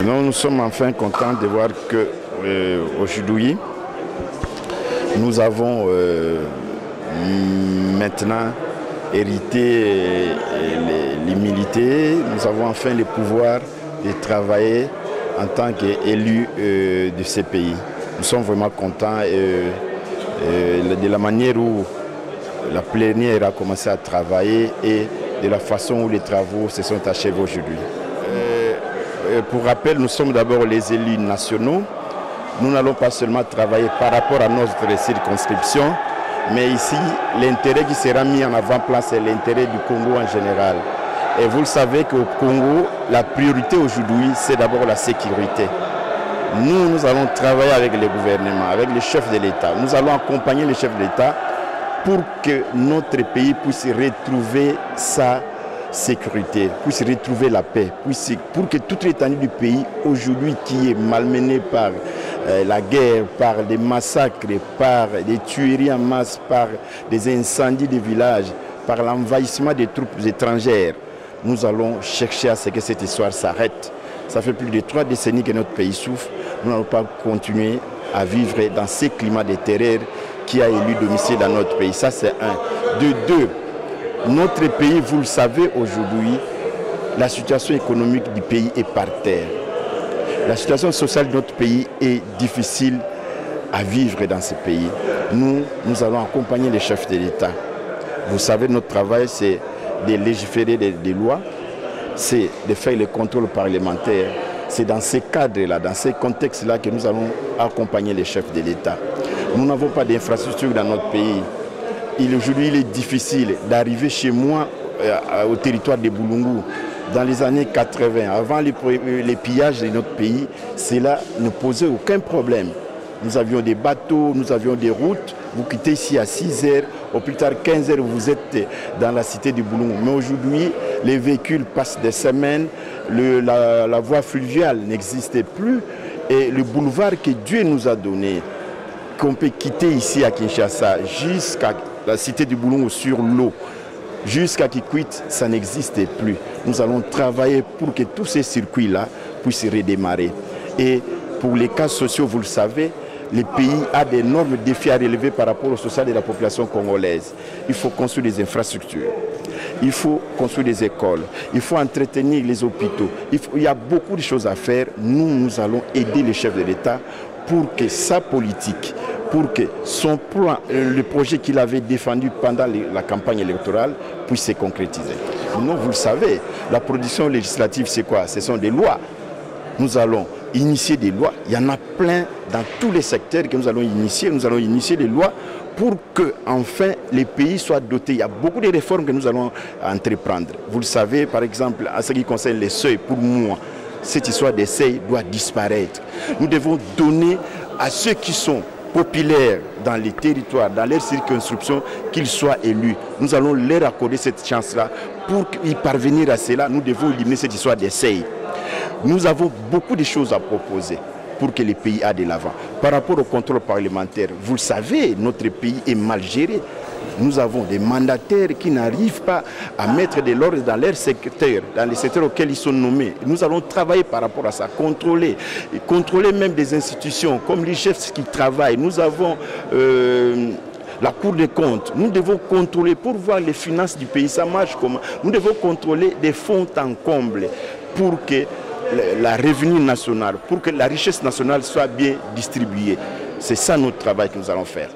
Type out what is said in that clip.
Nous sommes enfin contents de voir que aujourd'hui, nous avons maintenant hérité l'humilité, nous avons enfin le pouvoir de travailler en tant qu'élus de ces pays. Nous sommes vraiment contents de la manière où la plénière a commencé à travailler et de la façon où les travaux se sont achevés aujourd'hui. Pour rappel, nous sommes d'abord les élus nationaux. Nous n'allons pas seulement travailler par rapport à notre circonscription, mais ici, l'intérêt qui sera mis en avant-plan, c'est l'intérêt du Congo en général. Et vous le savez qu'au Congo, la priorité aujourd'hui, c'est d'abord la sécurité. Nous allons travailler avec le gouvernement, avec les chefs de l'État. Nous allons accompagner les chefs de l'État pour que notre pays puisse retrouver sa sécurité, puisse retrouver la paix, pour que toute l'étendue du pays, aujourd'hui qui est malmenée par la guerre, par des massacres, par des tueries en masse, par des incendies de villages, par l'envahissement des troupes étrangères, nous allons chercher à ce que cette histoire s'arrête. Ça fait plus de 3 décennies que notre pays souffre. Nous n'allons pas continuer à vivre dans ces climats de terreur qui a élu domicile dans notre pays. Ça, c'est un. De deux, notre pays, vous le savez aujourd'hui, la situation économique du pays est par terre. La situation sociale de notre pays est difficile à vivre dans ce pays. Nous allons accompagner les chefs de l'État. Vous savez, notre travail, c'est de légiférer des lois, c'est de faire le contrôle parlementaire. C'est dans ces cadres-là, dans ces contextes-là que nous allons accompagner les chefs de l'État. Nous n'avons pas d'infrastructure dans notre pays. Aujourd'hui, il est difficile d'arriver chez moi au territoire de Boulungu. Dans les années 80, avant les pillages de notre pays, cela ne posait aucun problème. Nous avions des bateaux, nous avions des routes. Vous quittez ici à 6 heures, au plus tard 15 heures, vous êtes dans la cité du Boulungu. Mais aujourd'hui, les véhicules passent des semaines, la voie fluviale n'existe plus et le boulevard que Dieu nous a donné, qu'on peut quitter ici à Kinshasa jusqu'à la cité du Boulungu sur l'eau, jusqu'à Kikwit, ça n'existe plus. Nous allons travailler pour que tous ces circuits-là puissent redémarrer. Et pour les cas sociaux, vous le savez, le pays a d'énormes défis à relever par rapport au social de la population congolaise. Il faut construire des infrastructures, il faut construire des écoles, il faut entretenir les hôpitaux. Il y a beaucoup de choses à faire. Nous allons aider les chefs de l'État pour que sa politique, pour que son plan, le projet qu'il avait défendu pendant la campagne électorale puisse se concrétiser. Non, vous le savez, la production législative, c'est quoi? Ce sont des lois. Nous allons initier des lois. Il y en a plein dans tous les secteurs que nous allons initier. Nous allons initier des lois pour que, enfin, les pays soient dotés. Il y a beaucoup de réformes que nous allons entreprendre. Vous le savez, par exemple, en ce qui concerne les seuils, pour moi, cette histoire des seuils doit disparaître. Nous devons donner à ceux qui sont populaires dans les territoires, dans leurs circonscriptions, qu'ils soient élus. Nous allons leur accorder cette chance-là. Pour y parvenir à cela, nous devons éliminer cette histoire des seuils. Nous avons beaucoup de choses à proposer pour que le pays aille de l'avant. Par rapport au contrôle parlementaire, vous le savez, notre pays est mal géré. Nous avons des mandataires qui n'arrivent pas à mettre de l'ordre dans leurs secteurs, dans les secteurs auxquels ils sont nommés. Nous allons travailler par rapport à ça, contrôler même des institutions comme l'IGF qui travaillent. Nous avons la Cour des comptes. Nous devons contrôler pour voir les finances du pays, ça marche comment. Nous devons contrôler des fonds en comble pour que la revenu national, pour que la richesse nationale soit bien distribuée. C'est ça notre travail que nous allons faire.